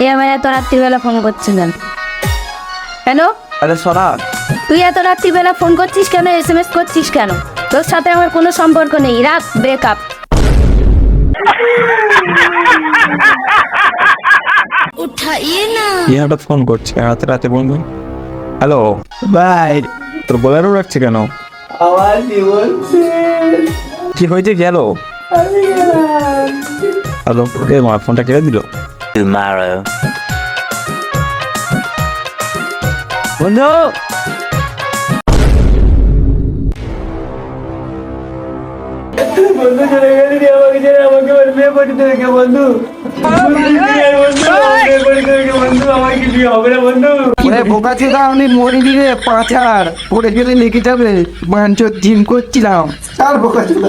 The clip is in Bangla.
এ আমার এত রাত্রিবেলা ফোন করছিলেন কেন? আরে সোনা, তুই এত রাত্রিবেলা ফোন করছিস কেন, SMS করছিস কেন? তোর সাথে আমার কোনো সম্পর্ক নেই, রাখ, ব্রেকআপ। কি হঠাৎ ফোন করছে রাতে রাতে বন্ধু? হ্যালো ভাই তোর বোলেরো রাখছে কেন? আমার জীবন কি হয়েছে গেল? হ্যালো এ মা ফোনটা কেটে দিল। Tomorrow. বন্ধু, বন্ধু চলে গেলি রে, আমাকে ছেড়ে আমাকে ওর বিয়ে করে দেবে কে বন্ধু? বন্ধু আমার কি বিয়ে হবে না বন্ধু? বোকা ছিল আমি মরিনি রে পাঁচার পড়ে গেলে লেগে যাবে বাঞ্চর জিম করছিলাম আর বোকা ছিল